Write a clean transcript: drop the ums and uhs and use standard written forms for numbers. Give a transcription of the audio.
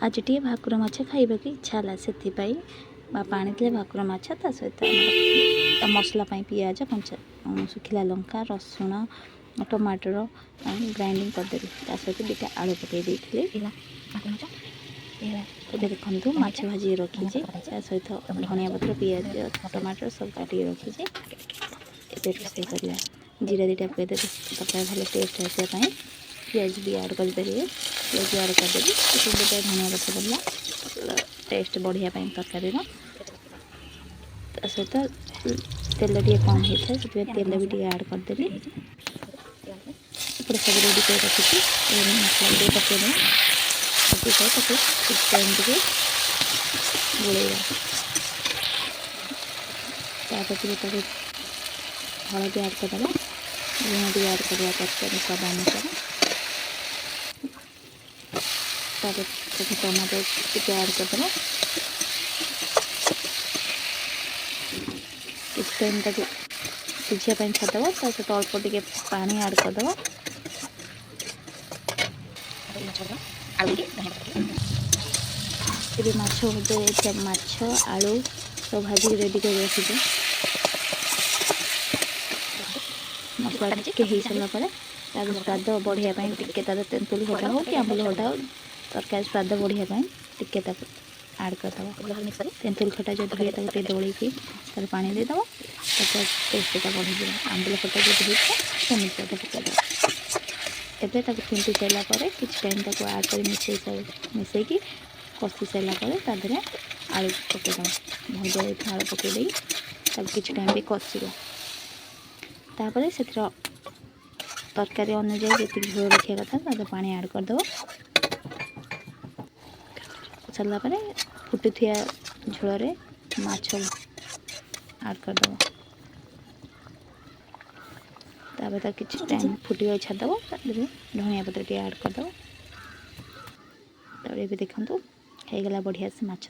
आज टे भाकुर माछ खाइबा की इच्छा है से बापा आनी भाकुर माछ ता सहित मसला पियाज कंचा सुखिला लंका रसुण टमाटर ग्राइंडिंग करदेली ता सहित दुटा आलू पकई देखु माछ भाजी रखी सहित धनिया पत्र पियाज टमाटर सब काटिक रखी रोषे करवा जीरा दुटा पकईदे तरकारी भल टेस्ट आसापी पियाज भी आड कर पियाज आड करदेली दुटा धनिया पत्र पड़ला टेस्ट बढ़िया तरकारी सहित तेल टे कम होता है से तेल भी आड करदेली सब रेडी कर रखी मसला टे पकईदे कुछ टाइम टे गोलेगा तापर हलदी आड करदेगा लुण टे आड करवा तरकारी स्वाद अनुसार टमाटो टे आड करदेगा किसी टाइम तक सिझापी छाड़देव सहित अल्प टे पानी आड करदेव माछ आलू सब भाजी रेडी कर रखी मसला टे हो सारापर स्वाद बढ़िया टे तेंतुल खटा हो कि आंबुल खटा हो तरकारी स्वाद बढ़िया टे आड करदेव तेंतुल खटा जो हुए दौड़ी तार पानी देदेव टेस्टा बढ़ी आंबुल खटा जो होती पकईदेव एबे फिंटी सारापर किसी टाइम तक आड कर मिसईकी कषि सारापर तादेह आलू पकईदेव भजा आलू पकईदे किसी टाइम भी कषिब तापर से तरकारी अनुजाई जी झोल रखा कथा ताद पानी आड करदेव सारापर फुटुथिया झोल माछ आड करदेव तापर किसी टाइम फुटा छाड़देव धनिया पत्र टे आड करदेव तब देखु हो गला बढ़िया से माछ।